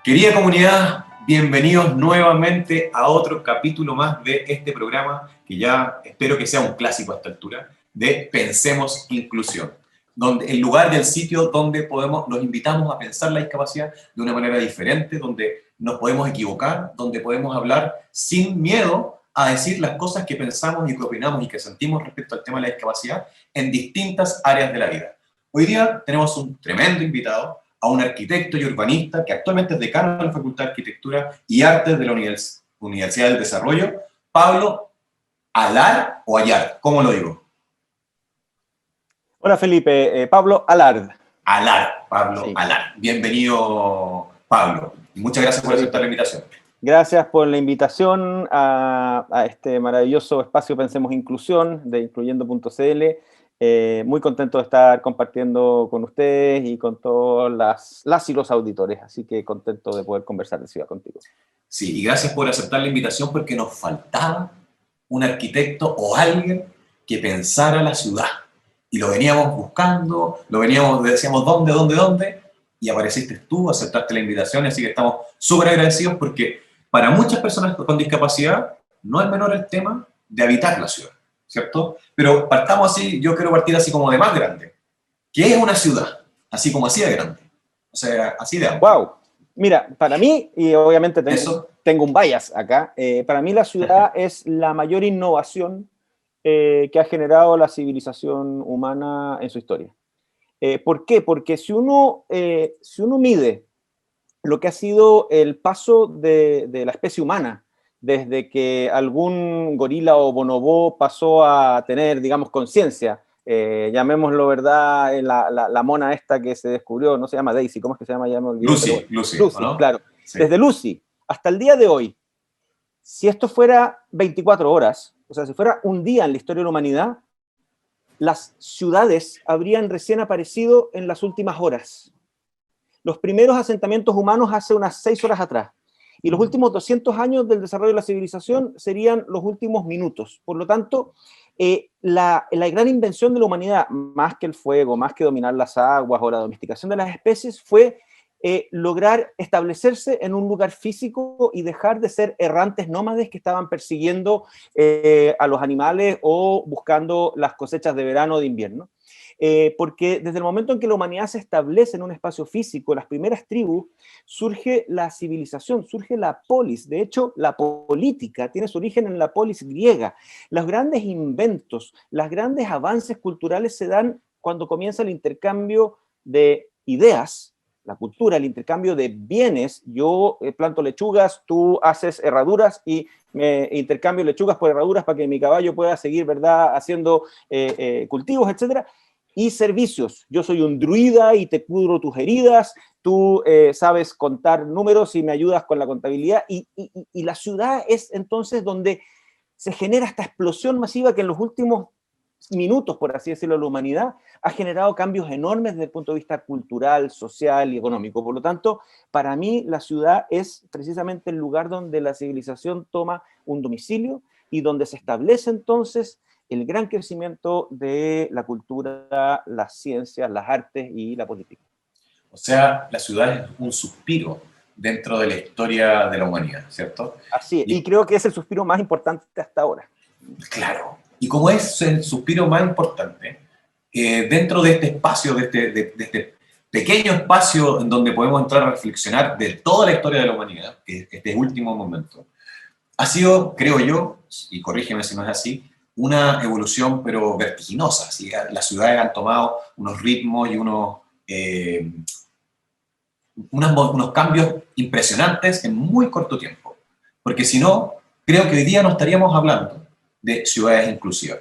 Querida comunidad, bienvenidos nuevamente a otro capítulo más de este programa, que ya espero que sea un clásico a esta altura, de Pensemos Inclusión, donde, el lugar del sitio donde nos invitamos a pensar la discapacidad de una manera diferente, donde nos podemos equivocar, donde podemos hablar sin miedo a decir las cosas que pensamos y que opinamos y que sentimos respecto al tema de la discapacidad en distintas áreas de la vida. Hoy día tenemos un tremendo invitado, a un arquitecto y urbanista que actualmente es decano de la Facultad de Arquitectura y Artes de la Universidad del Desarrollo, Pablo Alar o Allard, ¿cómo lo digo? Hola Felipe, Pablo Alard. Alar, Pablo Sí. Alar. Bienvenido, Pablo. Muchas gracias por aceptar la invitación. Gracias por la invitación a este maravilloso espacio Pensemos Inclusión de incluyendo.cl. Muy contento de estar compartiendo con ustedes y con todas las y los auditores, así que contento de poder conversar de ciudad contigo. Sí, y gracias por aceptar la invitación porque nos faltaba un arquitecto o alguien que pensara la ciudad. Y lo veníamos buscando, decíamos dónde, y apareciste tú, aceptaste la invitación, así que estamos súper agradecidos porque para muchas personas con discapacidad no es menor el tema de habitar la ciudad, ¿cierto? Pero partamos así, yo quiero partir así como de más grande. ¿Qué es una ciudad? Así como así de grande. O sea, así de amplio. ¡Wow! Mira, para mí, y obviamente tengo un bias acá, para mí la ciudad es la mayor innovación que ha generado la civilización humana en su historia. ¿Por qué? Porque si uno mide lo que ha sido el paso de la especie humana desde que algún gorila o bonobó pasó a tener, digamos, conciencia, llamémoslo, ¿verdad? La mona esta que se descubrió, no se llama Daisy, ¿cómo es que se llama? Ya me olvidé. Lucy, ¿o no? Claro. Sí. Desde Lucy hasta el día de hoy, si esto fuera 24 horas, o sea, si fuera un día en la historia de la humanidad, las ciudades habrían recién aparecido en las últimas horas. Los primeros asentamientos humanos hace unas 6 horas atrás. Y los últimos 200 años del desarrollo de la civilización serían los últimos minutos. Por lo tanto, la gran invención de la humanidad, más que el fuego, más que dominar las aguas o la domesticación de las especies, fue lograr establecerse en un lugar físico y dejar de ser errantes nómades que estaban persiguiendo a los animales o buscando las cosechas de verano o de invierno. Porque desde el momento en que la humanidad se establece en un espacio físico, las primeras tribus, surge la civilización, surge la polis. De hecho, la política tiene su origen en la polis griega. Los grandes inventos, los grandes avances culturales se dan cuando comienza el intercambio de ideas, la cultura, el intercambio de bienes. Yo planto lechugas, tú haces herraduras y me intercambio lechugas por herraduras para que mi caballo pueda seguir, ¿verdad?, haciendo cultivos, etcétera. Y servicios. Yo soy un druida y te cubro tus heridas, tú sabes contar números y me ayudas con la contabilidad. Y la ciudad es entonces donde se genera esta explosión masiva que en los últimos minutos, por así decirlo, la humanidad ha generado cambios enormes desde el punto de vista cultural, social y económico. Por lo tanto, para mí la ciudad es precisamente el lugar donde la civilización toma un domicilio y donde se establece entonces el gran crecimiento de la cultura, las ciencias, las artes y la política. O sea, la ciudad es un suspiro dentro de la historia de la humanidad, ¿cierto? Así es, y creo que es el suspiro más importante hasta ahora. Claro, y como es el suspiro más importante, dentro de este espacio, de este pequeño espacio en donde podemos entrar a reflexionar de toda la historia de la humanidad, que es este último momento, ha sido, creo yo, y corrígeme si no es así, una evolución pero vertiginosa. ¿Sí? Las ciudades han tomado unos ritmos y unos cambios impresionantes en muy corto tiempo. Porque si no, creo que hoy día no estaríamos hablando de ciudades inclusivas.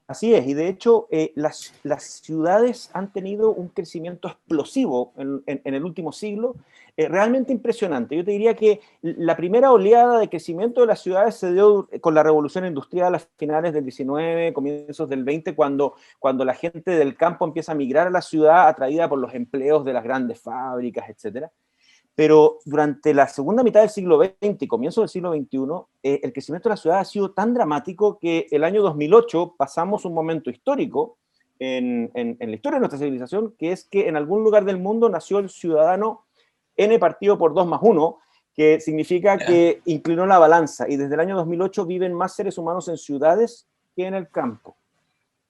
Así es, y de hecho las ciudades han tenido un crecimiento explosivo en el último siglo, realmente impresionante. Yo te diría que la primera oleada de crecimiento de las ciudades se dio con la revolución industrial a finales del 19, comienzos del 20, cuando la gente del campo empieza a migrar a la ciudad atraída por los empleos de las grandes fábricas, etcétera. Pero durante la segunda mitad del siglo XX y comienzo del siglo XXI, el crecimiento de la ciudad ha sido tan dramático que el año 2008 pasamos un momento histórico en la historia de nuestra civilización, que es que en algún lugar del mundo nació el ciudadano N partido por 2 más 1, que significa que inclinó la balanza, y desde el año 2008 viven más seres humanos en ciudades que en el campo.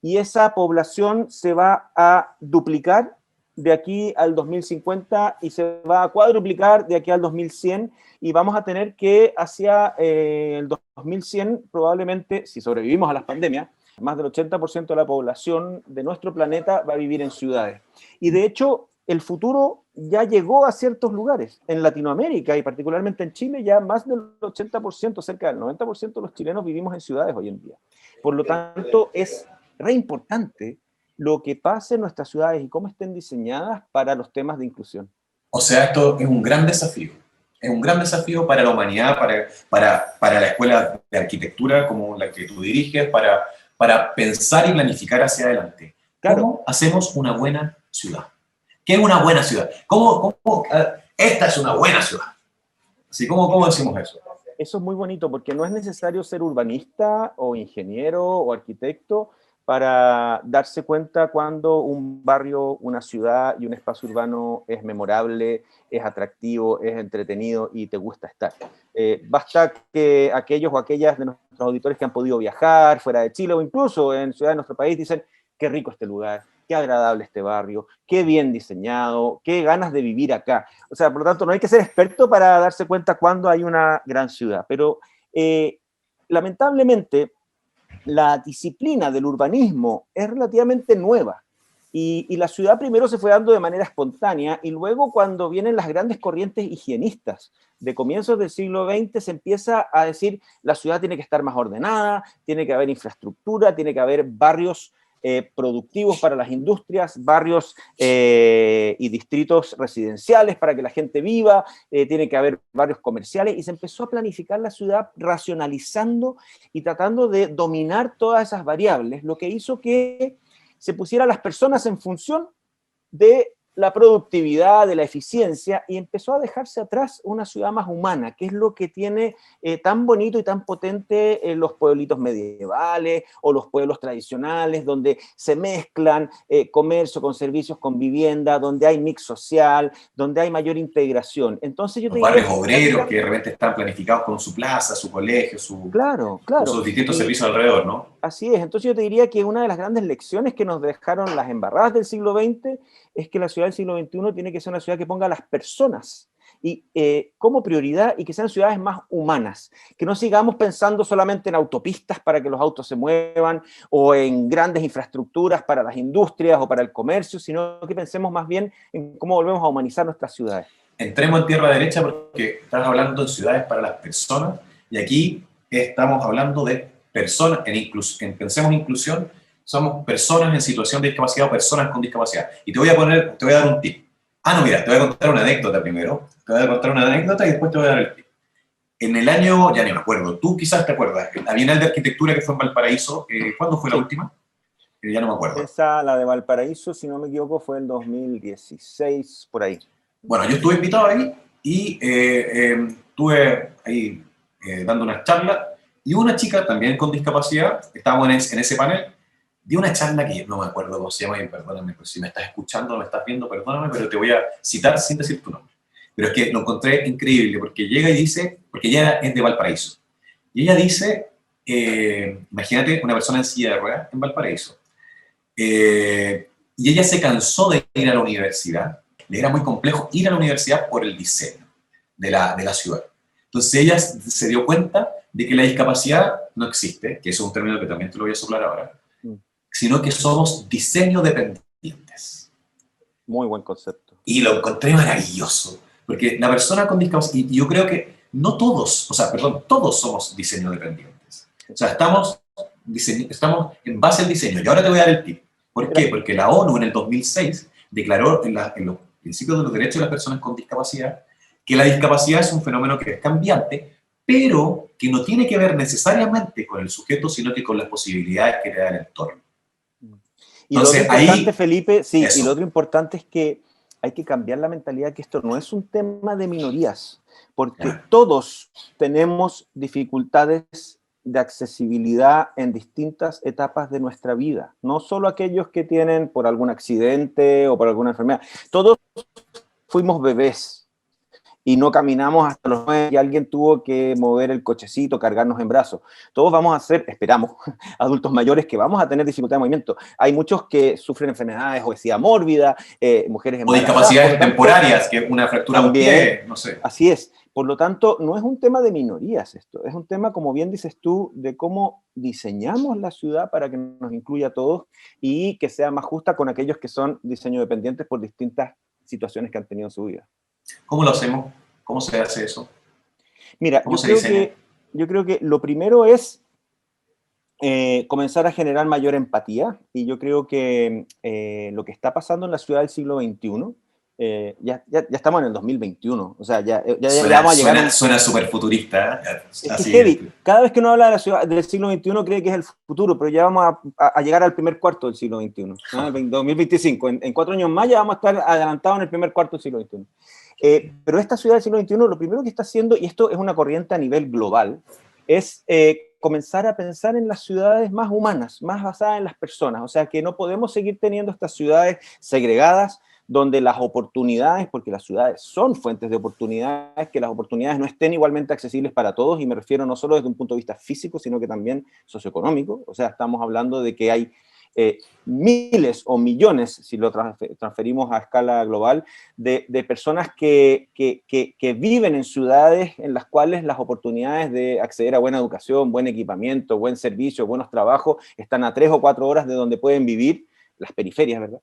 Y esa población se va a duplicar de aquí al 2050 y se va a cuadruplicar de aquí al 2100, y vamos a tener que hacia el 2100 probablemente, si sobrevivimos a las pandemias, más del 80% de la población de nuestro planeta va a vivir en ciudades. Y de hecho, el futuro ya llegó a ciertos lugares. En Latinoamérica y particularmente en Chile, ya más del 80%, cerca del 90% de los chilenos vivimos en ciudades hoy en día. Por lo tanto, es re importante lo que pase en nuestras ciudades y cómo estén diseñadas para los temas de inclusión. O sea, esto es un gran desafío. Es un gran desafío para la humanidad, para la escuela de arquitectura como la que tú diriges, para pensar y planificar hacia adelante. Claro. ¿Cómo hacemos una buena ciudad? ¿Qué es una buena ciudad? Esta es una buena ciudad? Así, ¿cómo decimos eso? Eso es muy bonito, porque no es necesario ser urbanista o ingeniero o arquitecto para darse cuenta cuando un barrio, una ciudad y un espacio urbano es memorable, es atractivo, es entretenido y te gusta estar. Basta que aquellos o aquellas de nuestros auditores que han podido viajar fuera de Chile o incluso en ciudades de nuestro país dicen, qué rico este lugar, qué agradable este barrio, qué bien diseñado, qué ganas de vivir acá. O sea, por lo tanto, no hay que ser experto para darse cuenta cuando hay una gran ciudad. Pero lamentablemente, la disciplina del urbanismo es relativamente nueva. Y la ciudad primero se fue dando de manera espontánea, y luego cuando vienen las grandes corrientes higienistas de comienzos del siglo XX se empieza a decir la ciudad tiene que estar más ordenada, tiene que haber infraestructura, tiene que haber barrios productivos para las industrias, barrios y distritos residenciales para que la gente viva, tiene que haber barrios comerciales, y se empezó a planificar la ciudad racionalizando y tratando de dominar todas esas variables, lo que hizo que se pusiera las personas en función de la productividad, de la eficiencia, y empezó a dejarse atrás una ciudad más humana, que es lo que tiene tan bonito y tan potente los pueblitos medievales o los pueblos tradicionales, donde se mezclan comercio con servicios, con vivienda, donde hay mix social, donde hay mayor integración. Entonces yo Los te barrios diría, obreros que de repente están planificados con su plaza, su colegio, claro, con claro. sus distintos servicios alrededor, ¿no? Así es, entonces yo te diría que una de las grandes lecciones que nos dejaron las embarradas del siglo XX es que la ciudad del siglo XXI tiene que ser una ciudad que ponga a las personas como prioridad, y que sean ciudades más humanas, que no sigamos pensando solamente en autopistas para que los autos se muevan o en grandes infraestructuras para las industrias o para el comercio, sino que pensemos más bien en cómo volvemos a humanizar nuestras ciudades. Entremos en tierra derecha porque estás hablando de ciudades para las personas, y aquí estamos hablando de personas, en Pensemos Inclusión, somos personas en situación de discapacidad o personas con discapacidad. Y te voy a dar un tip. No, mira, te voy a contar una anécdota primero. Te voy a contar una anécdota y después te voy a dar el tip. En el año, ya ni me acuerdo, tú quizás te acuerdas, la Bienal de Arquitectura que fue en Valparaíso, ¿cuándo fue la última? Ya no me acuerdo. Esa, la de Valparaíso, si no me equivoco, fue en 2016, por ahí. Bueno, yo estuve invitado ahí y estuve ahí dando unas charlas, y una chica también con discapacidad, estábamos en ese panel, dio una charla que no me acuerdo cómo se llama, y perdóname, pues, si me estás escuchando, me estás viendo, perdóname, pero te voy a citar sin decir tu nombre. Pero es que lo encontré increíble, porque llega y dice, porque ella es de Valparaíso, y ella dice, imagínate una persona en silla de ruedas en Valparaíso, y ella se cansó de ir a la universidad, le era muy complejo ir a la universidad por el diseño de la ciudad. Entonces ella se dio cuenta de que la discapacidad no existe, que es un término que también te lo voy a soplar ahora, sino que somos diseño dependientes. Muy buen concepto. Y lo encontré maravilloso, porque la persona con discapacidad, y yo creo que no todos, todos somos diseño dependientes. O sea, estamos en base al diseño. Y ahora te voy a dar el tip. ¿Por qué? Porque la ONU en el 2006 declaró en los principios de los derechos de las personas con discapacidad que la discapacidad es un fenómeno que es cambiante, pero que no tiene que ver necesariamente con el sujeto, sino que con las posibilidades que le da el entorno. Y entonces, lo otro importante, Felipe, sí, y lo otro importante es que hay que cambiar la mentalidad, que esto no es un tema de minorías, porque todos tenemos dificultades de accesibilidad en distintas etapas de nuestra vida, no solo aquellos que tienen por algún accidente o por alguna enfermedad. Todos fuimos bebés, y no caminamos hasta los 9 y alguien tuvo que mover el cochecito, cargarnos en brazos. Todos vamos a ser, esperamos, adultos mayores que vamos a tener dificultad de movimiento. Hay muchos que sufren enfermedades, obesidad mórbida, mujeres O embarazadas. discapacidades temporarias, que una fractura de un pie, no sé. Así es. Por lo tanto, no es un tema de minorías esto, es un tema, como bien dices tú, de cómo diseñamos la ciudad para que nos incluya a todos y que sea más justa con aquellos que son diseño dependientes por distintas situaciones que han tenido en su vida. ¿Cómo lo hacemos? ¿Cómo se hace eso? Mira, ¿Cómo se diseña? yo creo que lo primero es comenzar a generar mayor empatía, y yo creo que lo que está pasando en la ciudad del siglo XXI, ya estamos en el 2021, o sea, ya vamos a llegar... Suena súper futurista. Es que heavy. Cada vez que uno habla de la ciudad del siglo XXI cree que es el futuro, pero ya vamos a llegar al primer cuarto del siglo XXI, ¿no? 2025. En 4 años más ya vamos a estar adelantados en el primer cuarto del siglo XXI. Pero esta ciudad del siglo XXI lo primero que está haciendo, y esto es una corriente a nivel global, es comenzar a pensar en las ciudades más humanas, más basadas en las personas. O sea, que no podemos seguir teniendo estas ciudades segregadas, donde las oportunidades, porque las ciudades son fuentes de oportunidades, que las oportunidades no estén igualmente accesibles para todos, y me refiero no solo desde un punto de vista físico, sino que también socioeconómico. O sea, estamos hablando de que hay miles o millones, si lo transferimos a escala global, de personas que viven en ciudades en las cuales las oportunidades de acceder a buena educación, buen equipamiento, buen servicio, buenos trabajos, están a 3 o 4 horas de donde pueden vivir, las periferias, ¿verdad?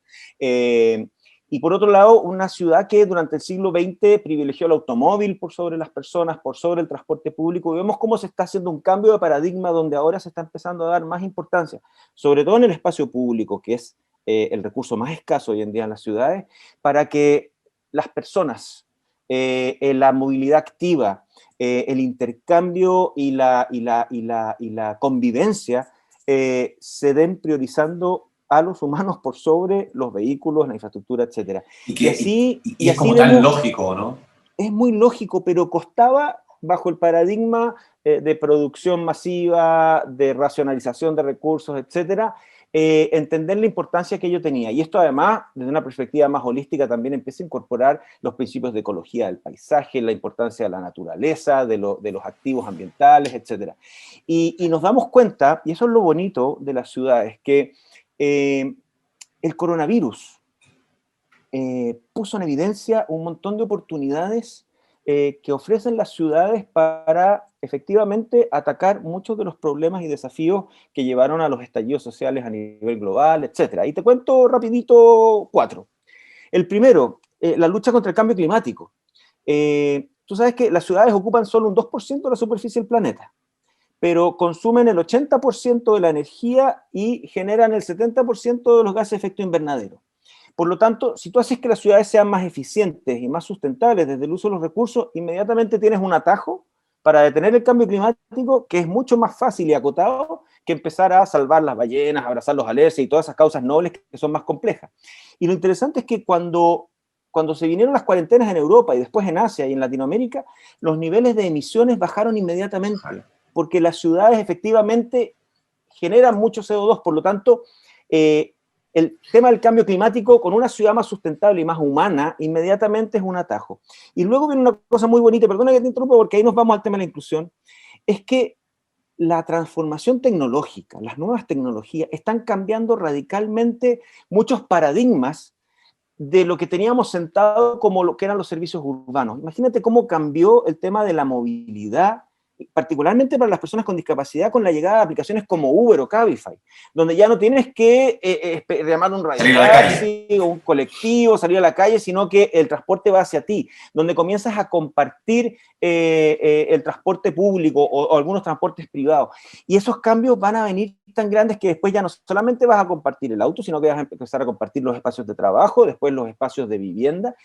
Y por otro lado, una ciudad que durante el siglo XX privilegió el automóvil por sobre las personas, por sobre el transporte público, y vemos cómo se está haciendo un cambio de paradigma donde ahora se está empezando a dar más importancia, sobre todo en el espacio público, que es el recurso más escaso hoy en día en las ciudades, para que las personas, la movilidad activa, el intercambio y la convivencia se den priorizando a los humanos por sobre los vehículos, la infraestructura, etc. Y es como tan lógico, ¿no? Es muy lógico, pero costaba, bajo el paradigma de producción masiva, de racionalización de recursos, etc., entender la importancia que ello tenía. Y esto además, desde una perspectiva más holística, también empieza a incorporar los principios de ecología del paisaje, la importancia de la naturaleza, de los activos ambientales, etc. Y nos damos cuenta, y eso es lo bonito de las ciudades, que el coronavirus puso en evidencia un montón de oportunidades que ofrecen las ciudades para efectivamente atacar muchos de los problemas y desafíos que llevaron a los estallidos sociales a nivel global, etc. Y te cuento rapidito 4. El primero, la lucha contra el cambio climático. Tú sabes que las ciudades ocupan solo un 2% de la superficie del planeta, pero consumen el 80% de la energía y generan el 70% de los gases de efecto invernadero. Por lo tanto, si tú haces que las ciudades sean más eficientes y más sustentables desde el uso de los recursos, inmediatamente tienes un atajo para detener el cambio climático, que es mucho más fácil y acotado que empezar a salvar las ballenas, abrazar los alerces y todas esas causas nobles que son más complejas. Y lo interesante es que cuando se vinieron las cuarentenas en Europa y después en Asia y en Latinoamérica, los niveles de emisiones bajaron inmediatamente, porque las ciudades efectivamente generan mucho CO2, por lo tanto, el tema del cambio climático con una ciudad más sustentable y más humana, inmediatamente es un atajo. Y luego viene una cosa muy bonita, perdona que te interrumpa porque ahí nos vamos al tema de la inclusión, es que la transformación tecnológica, las nuevas tecnologías, están cambiando radicalmente muchos paradigmas de lo que teníamos sentado como lo que eran los servicios urbanos. Imagínate cómo cambió el tema de la movilidad, particularmente para las personas con discapacidad, con la llegada de aplicaciones como Uber o Cabify, donde ya no tienes que llamar un radiotaxi o un colectivo, salir a la calle, sino que el transporte va hacia ti, donde comienzas a compartir el transporte público o algunos transportes privados. Y esos cambios van a venir tan grandes que después ya no solamente vas a compartir el auto, sino que vas a empezar a compartir los espacios de trabajo, después los espacios de vivienda.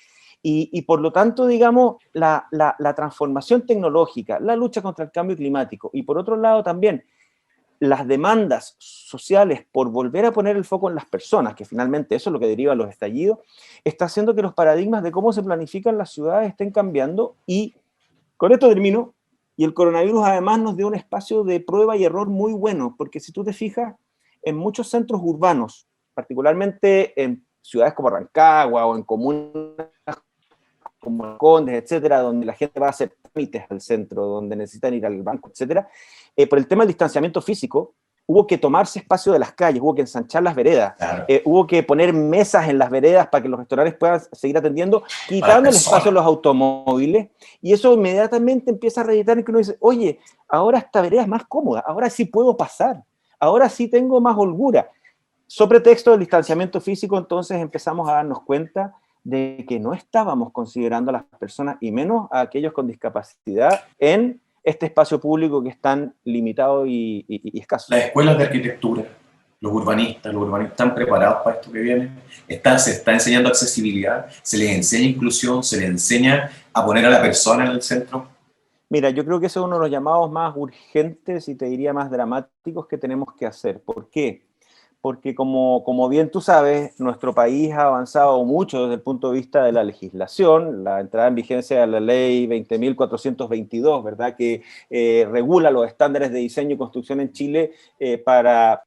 Y por lo tanto, digamos, la transformación tecnológica, la lucha contra el cambio climático y por otro lado también las demandas sociales por volver a poner el foco en las personas, que finalmente eso es lo que deriva los estallidos, está haciendo que los paradigmas de cómo se planifican las ciudades estén cambiando. Y con esto termino, y el coronavirus además nos dio un espacio de prueba y error muy bueno, porque si tú te fijas, en muchos centros urbanos, particularmente en ciudades como Rancagua o en comunas como Condes, etcétera, donde la gente va a hacer trámites al centro, donde necesitan ir al banco, etcétera, por el tema del distanciamiento físico, hubo que tomarse espacio de las calles, hubo que ensanchar las veredas, Claro. hubo que poner mesas en las veredas para que los restaurantes puedan seguir atendiendo, quitando el espacio a los automóviles, y eso inmediatamente empieza a reeditar, y que uno dice, oye, ahora esta vereda es más cómoda, ahora sí puedo pasar, ahora sí tengo más holgura. Sobre texto del distanciamiento físico, entonces empezamos a darnos cuenta de que no estábamos considerando a las personas, y menos a aquellos con discapacidad, en este espacio público que es tan limitado y escaso. Las escuelas de arquitectura, los urbanistas están preparados para esto que viene. Se está enseñando accesibilidad, se les enseña inclusión, se les enseña a poner a la persona en el centro. Mira, yo creo que ese es uno de los llamados más urgentes y te diría más dramáticos que tenemos que hacer. ¿Por qué? Porque como bien tú sabes, nuestro país ha avanzado mucho desde el punto de vista de la legislación, la entrada en vigencia de la ley 20.422, ¿verdad?, que regula los estándares de diseño y construcción en Chile para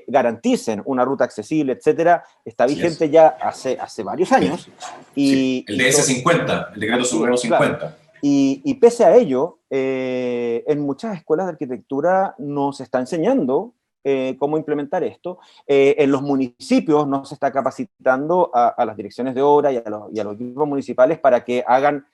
garanticen una ruta accesible, etcétera, está vigente ya hace varios años. Sí, el DS50, el decreto supremo 50. Claro. Y pese a ello, en muchas escuelas de arquitectura no se está enseñando cómo implementar esto. En los municipios no se está capacitando a las direcciones de obra y a los equipos municipales para que hagan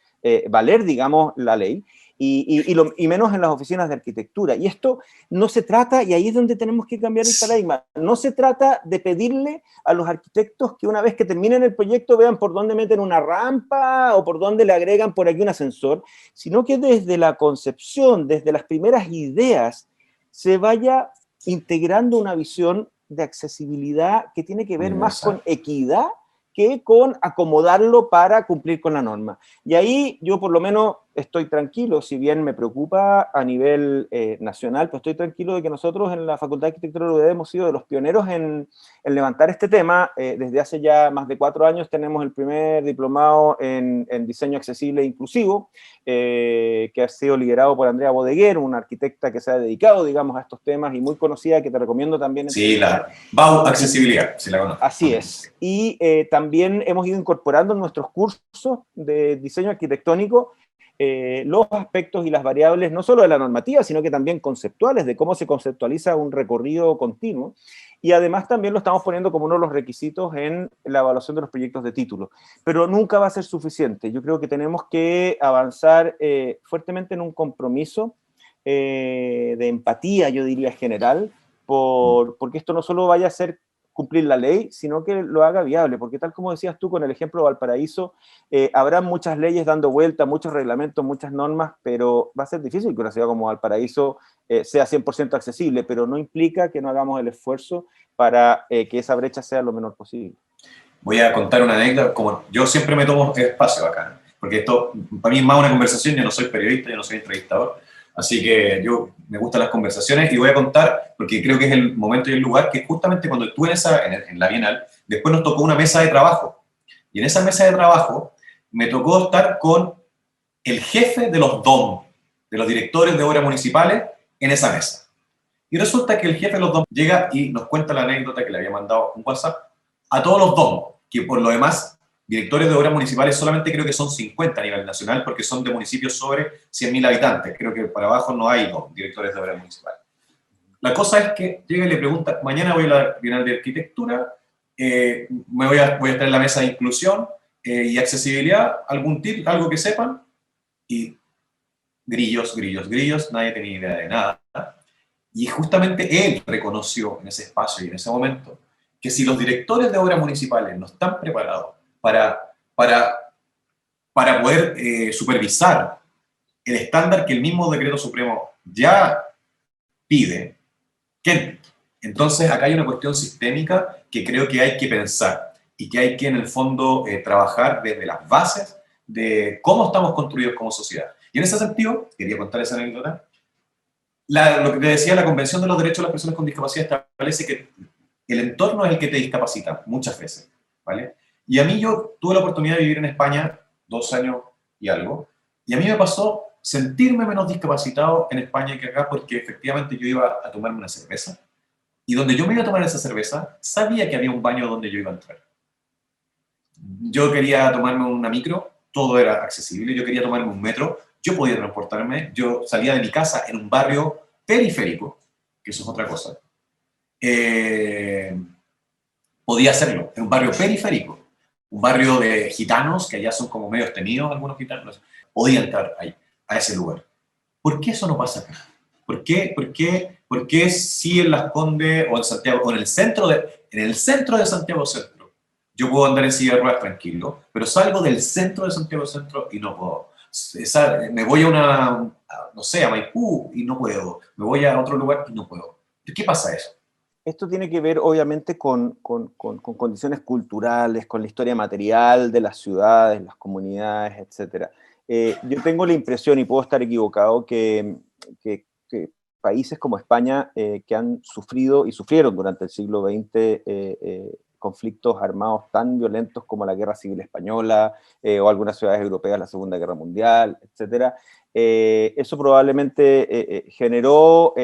valer, digamos, la ley, y menos en las oficinas de arquitectura. Y esto no se trata, y ahí es donde tenemos que cambiar el paradigma, no se trata de pedirle a los arquitectos que una vez que terminen el proyecto vean por dónde meten una rampa o por dónde le agregan por aquí un ascensor, sino que desde la concepción, desde las primeras ideas, se vaya integrando una visión de accesibilidad que tiene que ver más con equidad que con acomodarlo para cumplir con la norma. Y ahí yo por lo menos estoy tranquilo, si bien me preocupa a nivel nacional, pues estoy tranquilo de que nosotros en la Facultad de Arquitectura de la UdeD hemos sido de los pioneros en levantar este tema. Desde hace ya más de 4 años tenemos el primer diplomado en diseño accesible e inclusivo, que ha sido liderado por Andrea Bodeguer, una arquitecta que se ha dedicado, digamos, a estos temas y muy conocida, que te recomiendo también. Sí, la BAU Accesibilidad, si la conozco. Así es. Y también hemos ido incorporando en nuestros cursos de diseño arquitectónico los aspectos y las variables, no solo de la normativa, sino que también conceptuales, de cómo se conceptualiza un recorrido continuo. Y además también lo estamos poniendo como uno de los requisitos en la evaluación de los proyectos de título. Pero nunca va a ser suficiente. Yo creo que tenemos que avanzar fuertemente en un compromiso de empatía, yo diría, general, porque esto no solo vaya a ser cumplir la ley, sino que lo haga viable, porque tal como decías tú con el ejemplo de Valparaíso, habrá muchas leyes dando vuelta, muchos reglamentos, muchas normas, pero va a ser difícil que una ciudad como Valparaíso sea 100% accesible, pero no implica que no hagamos el esfuerzo para que esa brecha sea lo menor posible. Voy a contar una anécdota, como yo siempre me tomo espacio acá, porque esto para mí es más una conversación, yo no soy periodista, yo no soy entrevistador, así que yo me gustan las conversaciones y voy a contar, porque creo que es el momento y el lugar, que justamente cuando estuve en la Bienal, después nos tocó una mesa de trabajo. Y en esa mesa de trabajo me tocó estar con el jefe de los DOM, de los directores de obras municipales, en esa mesa. Y resulta que el jefe de los DOM llega y nos cuenta la anécdota que le había mandado un WhatsApp a todos los DOM, que por lo demás directores de obras municipales solamente creo que son 50 a nivel nacional, porque son de municipios sobre 100.000 habitantes. Creo que para abajo no hay directores de obras municipales. La cosa es que llega y le pregunta, mañana voy a la Bienal de Arquitectura, voy a estar en la mesa de inclusión y accesibilidad, algún tip, algo que sepan, y grillos, nadie tenía idea de nada. Y justamente él reconoció en ese espacio y en ese momento que si los directores de obras municipales no están preparados para poder supervisar el estándar que el mismo decreto supremo ya pide, ¿qué? Entonces acá hay una cuestión sistémica que creo que hay que pensar y que hay que en el fondo trabajar desde las bases de cómo estamos construidos como sociedad. Y en ese sentido, quería contar esa anécdota, lo que te decía, la Convención de los Derechos de las Personas con Discapacidad establece que el entorno es el que te discapacita muchas veces, ¿vale? Y a mí yo tuve la oportunidad de vivir en España 2 años y algo, y a mí me pasó sentirme menos discapacitado en España que acá, porque efectivamente yo iba a tomarme una cerveza, y donde yo me iba a tomar esa cerveza, sabía que había un baño donde yo iba a entrar. Yo quería tomarme una micro, todo era accesible, yo quería tomarme un metro, yo podía transportarme, yo salía de mi casa en un barrio periférico, que eso es otra cosa, podía hacerlo, en un barrio periférico, un barrio de gitanos, que allá son como medios temidos algunos gitanos, podía entrar ahí, a ese lugar. ¿Por qué eso no pasa acá? ¿Por qué si en Las Condes o en Santiago, o en el centro de Santiago Centro, yo puedo andar en silla de ruedas tranquilo, pero salgo del centro de Santiago Centro y no puedo? Me voy no sé, a Maipú y no puedo. Me voy a otro lugar y no puedo. ¿Qué pasa eso? Esto tiene que ver, obviamente, con condiciones culturales, con la historia material de las ciudades, las comunidades, etc. Yo tengo la impresión, y puedo estar equivocado, que países como España, que han sufrido y sufrieron durante el siglo XX conflictos armados tan violentos como la Guerra Civil Española, o algunas ciudades europeas, la Segunda Guerra Mundial, etc., eso probablemente generó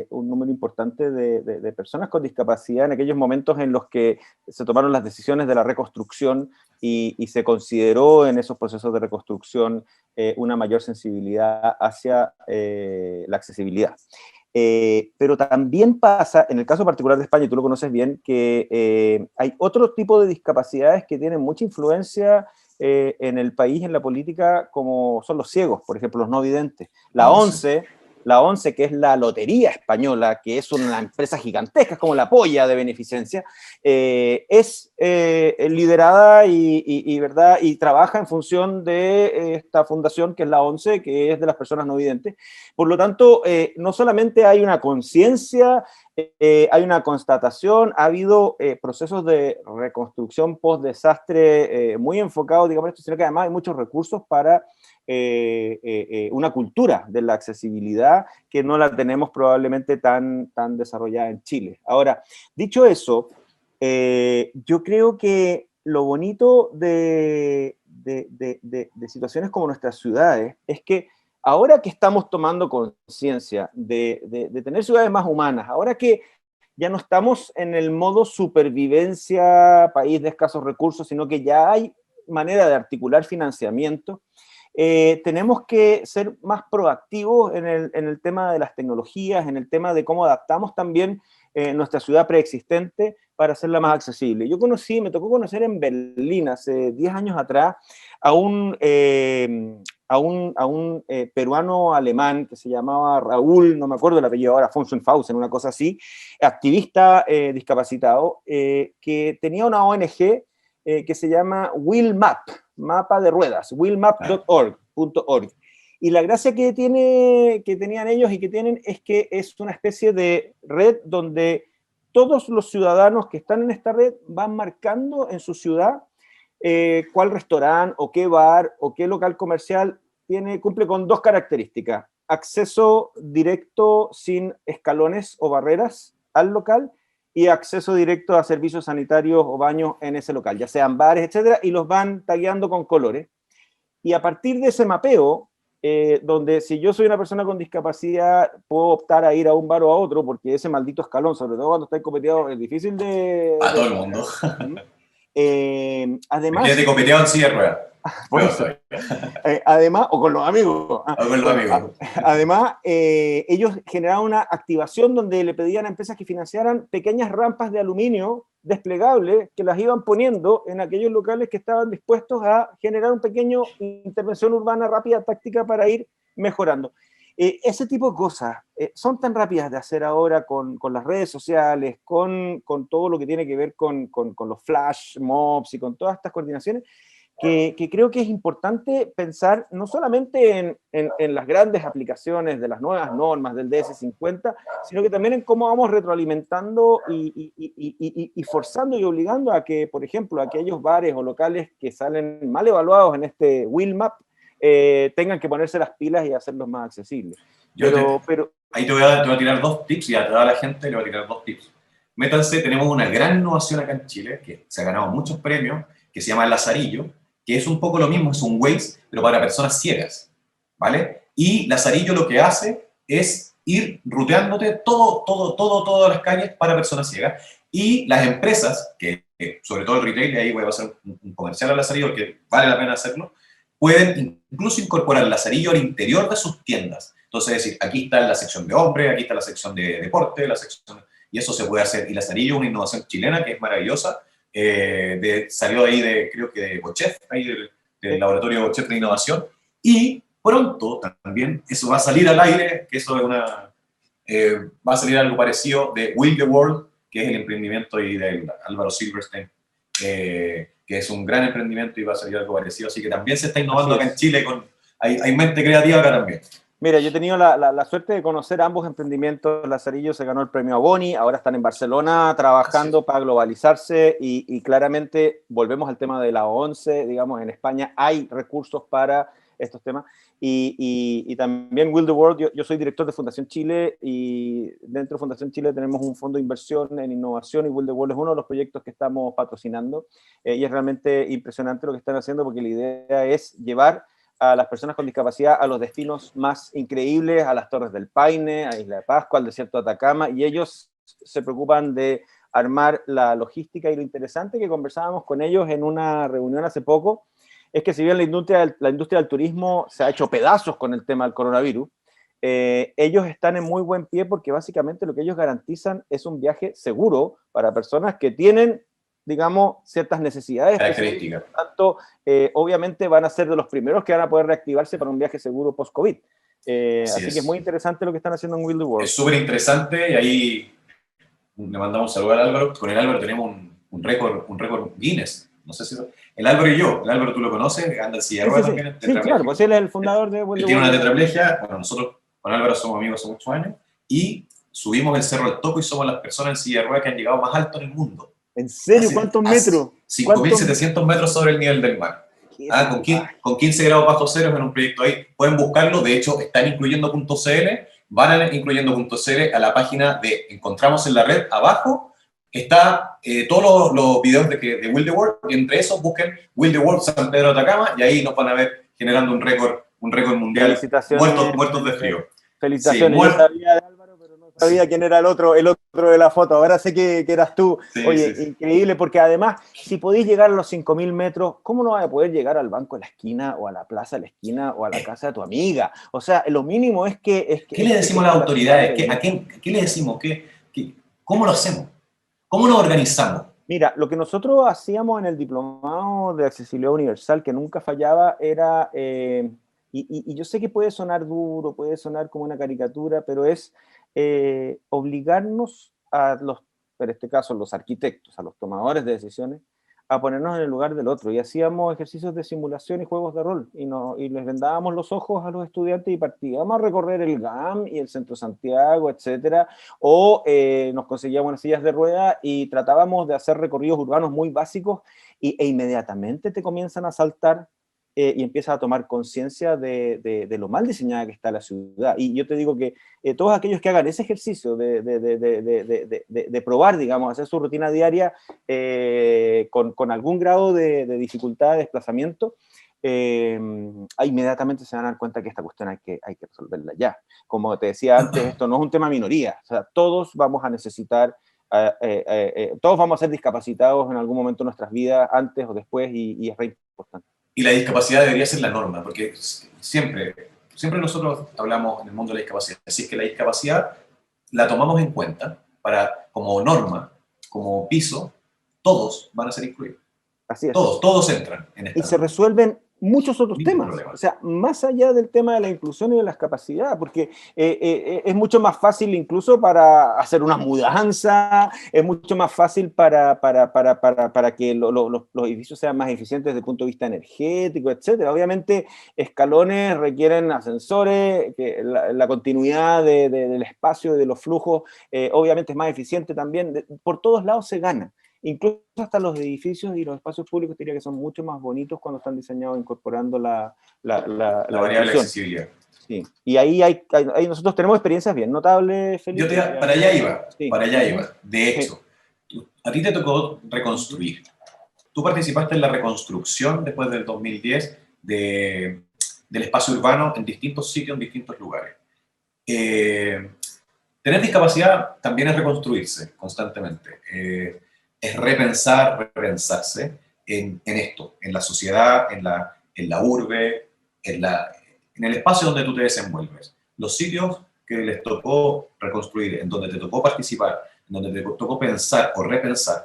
un número importante de personas con discapacidad en aquellos momentos en los que se tomaron las decisiones de la reconstrucción y se consideró en esos procesos de reconstrucción una mayor sensibilidad hacia la accesibilidad. Pero también pasa, en el caso particular de España, y tú lo conoces bien, que hay otro tipo de discapacidades que tienen mucha influencia en el país, en la política, como son los ciegos, por ejemplo, los no videntes. La ONCE, que es la Lotería Española, que es una empresa gigantesca, es como la polla de beneficencia, es liderada ¿verdad? Y trabaja en función de esta fundación que es la ONCE, que es de las personas no videntes. Por lo tanto, no solamente hay una conciencia, hay una constatación, ha habido procesos de reconstrucción post-desastre muy enfocados, digamos, esto, sino que además hay muchos recursos para una cultura de la accesibilidad que no la tenemos probablemente tan desarrollada en Chile. Ahora, dicho eso, yo creo que lo bonito de situaciones como nuestras ciudades es que ahora que estamos tomando conciencia de tener ciudades más humanas, ahora que ya no estamos en el modo supervivencia, país de escasos recursos, sino que ya hay manera de articular financiamiento, tenemos que ser más proactivos en el tema de las tecnologías, en el tema de cómo adaptamos también nuestra ciudad preexistente para hacerla más accesible. Me tocó conocer en Berlín hace 10 años atrás a un peruano alemán que se llamaba Raúl, no me acuerdo el apellido ahora, von Schönhausen, una cosa así, activista discapacitado, que tenía una ONG que se llama WheelMap, mapa de ruedas, wheelmap.org. Y la gracia que tenían ellos y que tienen es que es una especie de red donde todos los ciudadanos que están en esta red van marcando en su ciudad cuál restaurante o qué bar o qué local comercial cumple con dos características: acceso directo sin escalones o barreras al local y acceso directo a servicios sanitarios o baños en ese local, ya sean bares, etcétera, y los van tagueando con colores. Y a partir de ese mapeo, donde si yo soy una persona con discapacidad, puedo optar a ir a un bar o a otro, porque ese maldito escalón, sobre todo cuando está copeteado, es difícil A todo el mundo. Además... Imagínate copeteado en silla de ruedas. Por eso. Además, o con los amigos. O con los amigos. Además, ellos generaron una activación donde le pedían a empresas que financiaran pequeñas rampas de aluminio desplegables que las iban poniendo en aquellos locales que estaban dispuestos a generar un pequeño intervención urbana rápida, táctica, para ir mejorando. Ese tipo de cosas son tan rápidas de hacer ahora con las redes sociales, con todo lo que tiene que ver con los flash mobs y con todas estas coordinaciones, que creo que es importante pensar no solamente en las grandes aplicaciones de las nuevas normas del DS50, sino que también en cómo vamos retroalimentando y forzando y obligando a que, por ejemplo, aquellos bares o locales que salen mal evaluados en este Wheelmap tengan que ponerse las pilas y hacerlos más accesibles. Ahí te voy a tirar dos tips, y a toda la gente le voy a tirar dos tips. Métanse, tenemos una gran innovación acá en Chile, que se ha ganado muchos premios, que se llama el Lazarillo, que es un poco lo mismo, es un Waze, pero para personas ciegas, ¿vale? Y Lazarillo lo que hace es ir ruteándote todas las calles para personas ciegas, y las empresas, que sobre todo el retail, y ahí voy a hacer un comercial a Lazarillo, porque vale la pena hacerlo, pueden incluso incorporar Lazarillo al interior de sus tiendas. Entonces, es decir, aquí está la sección de hombre, aquí está la sección de deporte, y eso se puede hacer. Y Lazarillo es una innovación chilena que es maravillosa, salió ahí creo que de Bochef, ahí del laboratorio Bochef de innovación, y pronto también eso va a salir al aire, que eso es va a salir algo parecido de Will the World, que es el emprendimiento ahí de Álvaro Silverstein, que es un gran emprendimiento y va a salir algo parecido, así que también se está innovando acá en Chile, hay mente creativa acá también. Mira, yo he tenido la suerte de conocer ambos emprendimientos. Lazarillo se ganó el premio Boni, ahora están en Barcelona trabajando para globalizarse y claramente volvemos al tema de la ONCE, digamos, en España hay recursos para estos temas. Y también Will the World, yo soy director de Fundación Chile y dentro de Fundación Chile tenemos un fondo de inversión en innovación y Will the World es uno de los proyectos que estamos patrocinando y es realmente impresionante lo que están haciendo porque la idea es llevar a las personas con discapacidad a los destinos más increíbles, a las Torres del Paine, a Isla de Pascua, al desierto de Atacama, y ellos se preocupan de armar la logística y lo interesante que conversábamos con ellos en una reunión hace poco, es que si bien la industria del turismo se ha hecho pedazos con el tema del coronavirus, ellos están en muy buen pie porque básicamente lo que ellos garantizan es un viaje seguro para personas que tienen, digamos, ciertas necesidades. Características. Por tanto, obviamente van a ser de los primeros que van a poder reactivarse para un viaje seguro post-COVID. Así que es muy interesante lo que están haciendo en Will the World. Es súper interesante y ahí le mandamos un saludo al Álvaro. Con el Álvaro tenemos un récord Guinness. No sé si el Álvaro y yo. El Álvaro tú lo conoces, anda en silla de ruedas también. Sí, claro, pues él es el fundador de Will the World. Él tiene una tetraplegia. Bueno, nosotros con Álvaro somos amigos hace muchos años y subimos el Cerro del Toco y somos las personas en silla de ruedas que han llegado más alto en el mundo. ¿En serio? ¿Cuántos metros? 5.700 metros sobre el nivel del mar. Con 15 grados bajo cero en un proyecto ahí. Pueden buscarlo, de hecho están incluyendo .cl, van incluyendo .cl a la página de Encontramos en la Red, abajo está todos los videos de Will the World, y entre esos busquen Will the World San Pedro de Atacama, y ahí nos van a ver generando un récord mundial, muertos de frío. Felicitaciones, yo sabía de Álvaro, pero no sabía quién era el otro de la foto, ahora sé que eras tú. Sí, oye, sí. Increíble, porque además, si podéis llegar a los 5.000 metros, ¿cómo no vas a poder llegar al banco de la esquina, o a la plaza de la esquina, o a la casa de tu amiga? O sea, lo mínimo es que... ¿Qué le decimos a las autoridades? ¿Qué le decimos? ¿Cómo lo hacemos? ¿Cómo nos organizamos? Mira, lo que nosotros hacíamos en el Diplomado de Accesibilidad Universal, que nunca fallaba, era... Y yo sé que puede sonar duro, puede sonar como una caricatura, pero es obligarnos en este caso, los arquitectos, a los tomadores de decisiones, a ponernos en el lugar del otro. Y hacíamos ejercicios de simulación y juegos de rol. Y les vendábamos los ojos a los estudiantes y partíamos a recorrer el GAM y el Centro Santiago, etcétera. O nos conseguíamos unas sillas de rueda y tratábamos de hacer recorridos urbanos muy básicos e inmediatamente te comienzan a saltar y empiezas a tomar conciencia de lo mal diseñada que está la ciudad. Y yo te digo que todos aquellos que hagan ese ejercicio de probar, digamos, hacer su rutina diaria con algún grado de dificultad de desplazamiento, inmediatamente se van a dar cuenta que esta cuestión hay que resolverla ya. Como te decía antes, esto no es un tema minoría, o sea, todos vamos a necesitar, todos vamos a ser discapacitados en algún momento de nuestras vidas, antes o después, y es re importante. Y la discapacidad debería ser la norma, porque siempre nosotros hablamos en el mundo de la discapacidad, así que la discapacidad la tomamos en cuenta como norma, como piso, todos van a ser incluidos. Así es. Todos entran en esta. Y se resuelven muchos otros temas, o sea, más allá del tema de la inclusión y de las capacidades, porque es mucho más fácil incluso para hacer una mudanza, es mucho más fácil para que los edificios sean más eficientes desde el punto de vista energético, etcétera. Obviamente, escalones requieren ascensores, que la continuidad del espacio y de los flujos, obviamente es más eficiente también, por todos lados se gana. Incluso hasta los edificios y los espacios públicos diría que son mucho más bonitos cuando están diseñados incorporando la variable de accesibilidad. Sí. Y ahí nosotros tenemos experiencias bien notables, Felipe. Para allá iba. De hecho, a ti te tocó reconstruir. Tú participaste en la reconstrucción después del 2010 del espacio urbano en distintos sitios, en distintos lugares. Tener discapacidad también es reconstruirse constantemente. Es repensarse en esto, en la sociedad, en la urbe, en el espacio donde tú te desenvuelves. Los sitios que les tocó reconstruir, en donde te tocó participar, en donde te tocó pensar o repensar,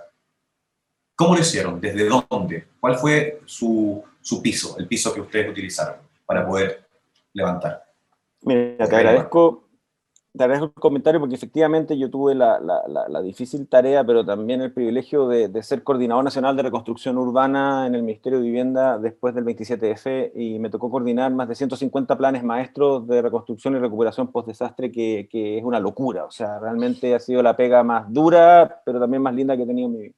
¿cómo lo hicieron? ¿Desde dónde? ¿Cuál fue su piso, el piso que ustedes utilizaron para poder levantar Mira, o relevantar? te agradezco el comentario porque efectivamente yo tuve la difícil tarea, pero también el privilegio de ser coordinador nacional de reconstrucción urbana en el Ministerio de Vivienda después del 27F, y me tocó coordinar más de 150 planes maestros de reconstrucción y recuperación post-desastre, que es una locura. O sea, realmente ha sido la pega más dura, pero también más linda que he tenido en mi vida.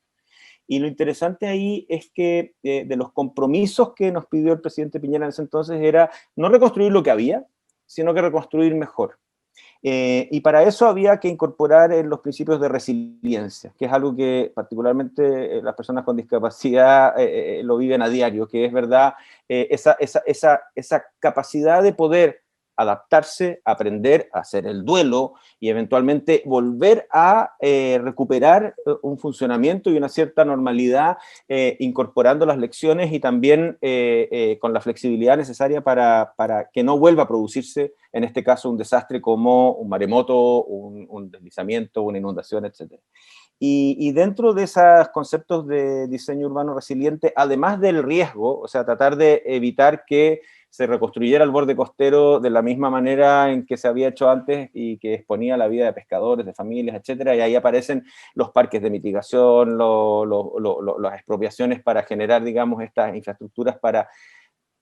Y lo interesante ahí es que de los compromisos que nos pidió el presidente Piñera en ese entonces era no reconstruir lo que había, sino que reconstruir mejor. Y para eso había que incorporar los principios de resiliencia, que es algo que particularmente las personas con discapacidad lo viven a diario, que es verdad, esa capacidad de poder adaptarse, aprender a hacer el duelo y eventualmente volver a recuperar un funcionamiento y una cierta normalidad, incorporando las lecciones y también con la flexibilidad necesaria para que no vuelva a producirse, en este caso, un desastre como un maremoto, un deslizamiento, una inundación, etc. Y dentro de esos conceptos de diseño urbano resiliente, además del riesgo, o sea, tratar de evitar que se reconstruyera el borde costero de la misma manera en que se había hecho antes y que exponía la vida de pescadores, de familias, etcétera, y ahí aparecen los parques de mitigación, las expropiaciones para generar, digamos, estas infraestructuras para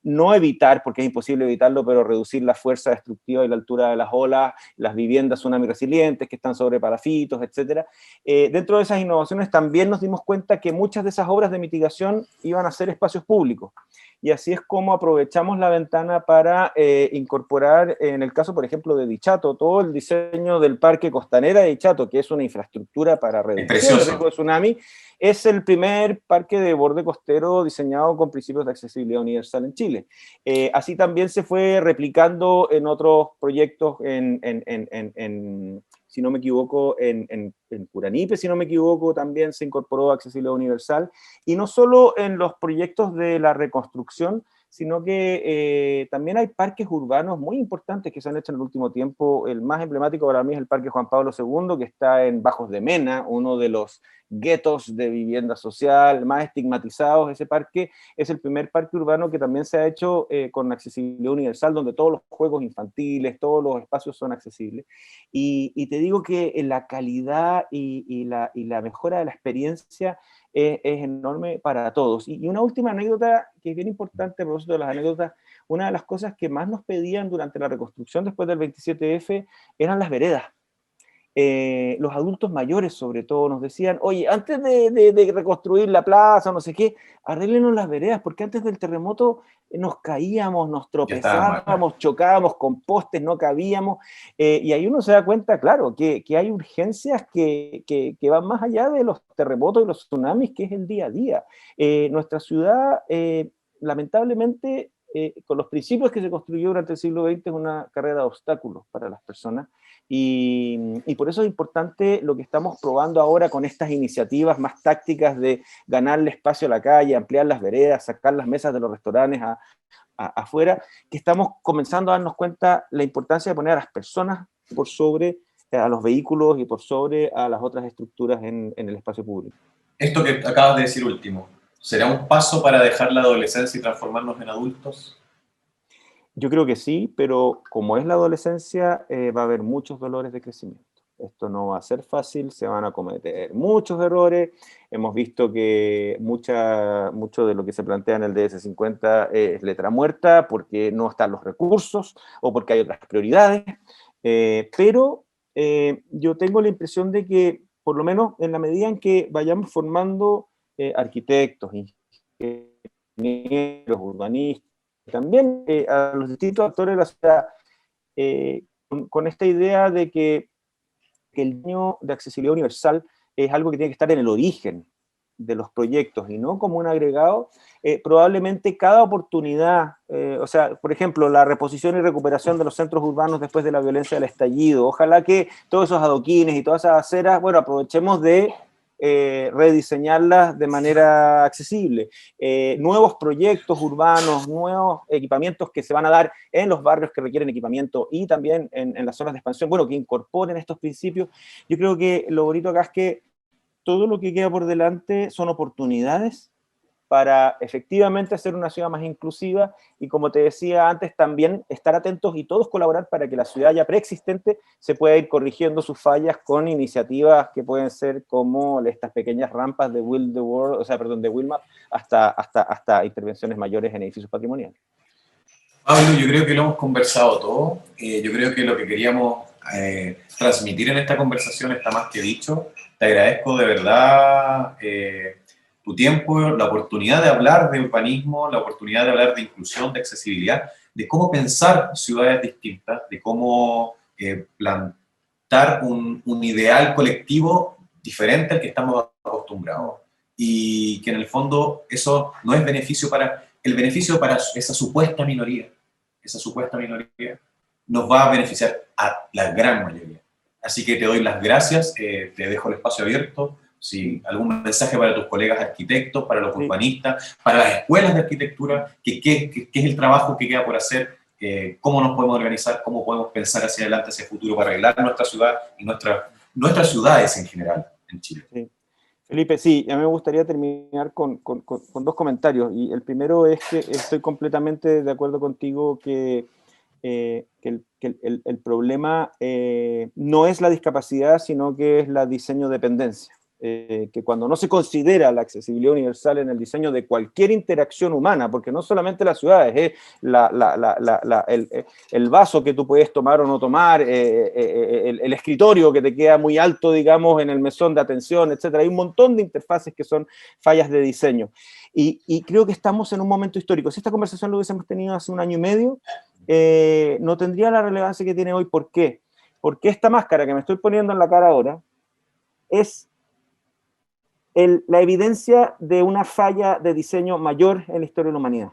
no evitar, porque es imposible evitarlo, pero reducir la fuerza destructiva y la altura de las olas, las viviendas tsunami resilientes que están sobre parafitos, etcétera. Dentro de esas innovaciones también nos dimos cuenta que muchas de esas obras de mitigación iban a ser espacios públicos. Y así es como aprovechamos la ventana para incorporar, en el caso, por ejemplo, de Dichato, todo el diseño del Parque Costanera de Dichato, que es una infraestructura para Es reducción del riesgo precioso. de tsunami. Es el primer parque de borde costero diseñado con principios de accesibilidad universal en Chile. Así también se fue replicando en otros proyectos, si no me equivoco, en Curanipe, si no me equivoco, también se incorporó accesibilidad universal, y no solo en los proyectos de la reconstrucción, sino que también hay parques urbanos muy importantes que se han hecho en el último tiempo. El más emblemático para mí es el Parque Juan Pablo II, que está en Bajos de Mena, uno de los guetos de vivienda social más estigmatizados. Ese parque es el primer parque urbano que también se ha hecho con accesibilidad universal, donde todos los juegos infantiles, todos los espacios son accesibles. Y te digo que la calidad y la mejora de la experiencia es enorme para todos. Y una última anécdota que es bien importante, a propósito de las anécdotas, una de las cosas que más nos pedían durante la reconstrucción después del 27F eran las veredas. Los adultos mayores sobre todo nos decían, oye, antes de reconstruir la plaza, no sé qué, arréglenos las veredas, porque antes del terremoto nos caíamos, nos Ya estaba mal. tropezábamos, chocábamos con postes, no cabíamos, y ahí uno se da cuenta, claro, que hay urgencias que van más allá de los terremotos y los tsunamis, que es el día a día. Nuestra ciudad, lamentablemente, con los principios que se construyó durante el siglo XX, es una carrera de obstáculos para las personas. Y por eso es importante lo que estamos probando ahora con estas iniciativas más tácticas de ganarle espacio a la calle, ampliar las veredas, sacar las mesas de los restaurantes afuera, que estamos comenzando a darnos cuenta la importancia de poner a las personas por sobre a los vehículos y por sobre a las otras estructuras en el espacio público. Esto que acabas de decir último, ¿será un paso para dejar la adolescencia y transformarnos en adultos? Yo creo que sí, pero como es la adolescencia, va a haber muchos dolores de crecimiento. Esto no va a ser fácil, se van a cometer muchos errores. Hemos visto que mucho de lo que se plantea en el DS50 es letra muerta porque no están los recursos o porque hay otras prioridades. Pero yo tengo la impresión de que, por lo menos en la medida en que vayamos formando arquitectos, ingenieros, urbanistas, también a los distintos actores de la ciudad, con esta idea de que el diseño de accesibilidad universal es algo que tiene que estar en el origen de los proyectos y no como un agregado. Probablemente cada oportunidad, o sea, por ejemplo, la reposición y recuperación de los centros urbanos después de la violencia del estallido, ojalá que todos esos adoquines y todas esas aceras, bueno, aprovechemos de rediseñarlas de manera accesible. Nuevos proyectos urbanos, nuevos equipamientos que se van a dar en los barrios que requieren equipamiento y también en las zonas de expansión, bueno, que incorporen estos principios. Yo creo que lo bonito acá es que todo lo que queda por delante son oportunidades para efectivamente hacer una ciudad más inclusiva y, como te decía antes, también estar atentos y todos colaborar para que la ciudad ya preexistente se pueda ir corrigiendo sus fallas con iniciativas que pueden ser como estas pequeñas rampas de Build the World, o sea, perdón, de Wilmap, hasta intervenciones mayores en edificios patrimoniales. Pablo, yo creo que lo hemos conversado todo. Yo creo que lo que queríamos transmitir en esta conversación está más que dicho. Te agradezco de verdad tu tiempo, la oportunidad de hablar de urbanismo, la oportunidad de hablar de inclusión, de accesibilidad, de cómo pensar ciudades distintas, de cómo plantar un ideal colectivo diferente al que estamos acostumbrados. Y que en el fondo eso no es beneficio para esa supuesta minoría. Esa supuesta minoría nos va a beneficiar a la gran mayoría. Así que te doy las gracias, te dejo el espacio abierto. Si algún mensaje para tus colegas arquitectos, para los urbanistas, para las escuelas de arquitectura, qué es el trabajo que queda por hacer, cómo nos podemos organizar, cómo podemos pensar hacia adelante, hacia el futuro, para arreglar nuestra ciudad y nuestras ciudades en general en Chile. Sí. Felipe, sí, a mí me gustaría terminar con dos comentarios. Y el primero es que estoy completamente de acuerdo contigo que el problema no es la discapacidad, sino que es la diseño dependencia. Que cuando no se considera la accesibilidad universal en el diseño de cualquier interacción humana, porque no solamente las ciudades, el vaso que tú puedes tomar o no tomar, el escritorio que te queda muy alto, digamos, en el mesón de atención, etcétera. Hay un montón de interfaces que son fallas de diseño. Y creo que estamos en un momento histórico. Si esta conversación lo hubiésemos tenido hace 1 año y medio, no tendría la relevancia que tiene hoy. ¿Por qué? Porque esta máscara que me estoy poniendo en la cara ahora es la evidencia de una falla de diseño mayor en la historia de la humanidad.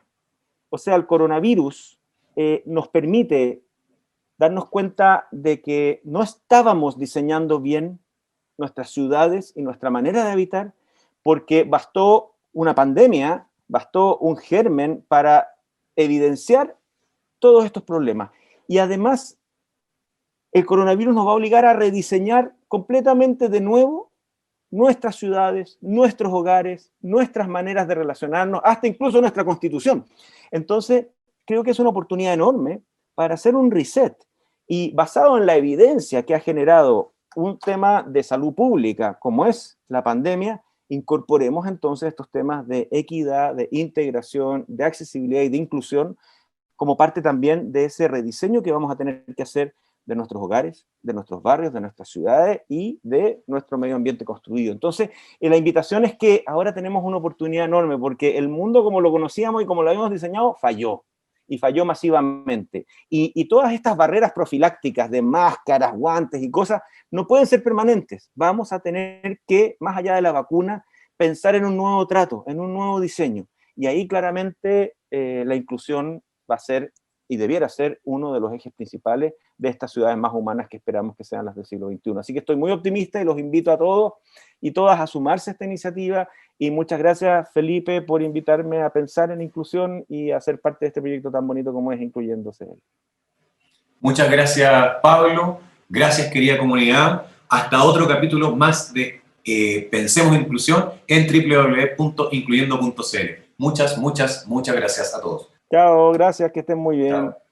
O sea, el coronavirus nos permite darnos cuenta de que no estábamos diseñando bien nuestras ciudades y nuestra manera de habitar, porque bastó una pandemia, bastó un germen para evidenciar todos estos problemas. Y además, el coronavirus nos va a obligar a rediseñar completamente de nuevo nuestras ciudades, nuestros hogares, nuestras maneras de relacionarnos, hasta incluso nuestra constitución. Entonces, creo que es una oportunidad enorme para hacer un reset. Y basado en la evidencia que ha generado un tema de salud pública, como es la pandemia, incorporemos entonces estos temas de equidad, de integración, de accesibilidad y de inclusión, como parte también de ese rediseño que vamos a tener que hacer de nuestros hogares, de nuestros barrios, de nuestras ciudades y de nuestro medio ambiente construido. Entonces, la invitación es que ahora tenemos una oportunidad enorme, porque el mundo como lo conocíamos y como lo habíamos diseñado, falló, y falló masivamente. Y todas estas barreras profilácticas de máscaras, guantes y cosas, no pueden ser permanentes. Vamos a tener que, más allá de la vacuna, pensar en un nuevo trato, en un nuevo diseño. Y ahí claramente la inclusión va a ser y debiera ser uno de los ejes principales de estas ciudades más humanas que esperamos que sean las del siglo XXI. Así que estoy muy optimista y los invito a todos y todas a sumarse a esta iniciativa, y muchas gracias, Felipe, por invitarme a pensar en inclusión y a ser parte de este proyecto tan bonito como es Incluyéndose. Muchas gracias, Pablo. Gracias, querida comunidad. Hasta otro capítulo más de Pensemos en Inclusión en www.incluyendo.cl. Muchas gracias a todos. Chao, gracias, que estén muy bien. Chao.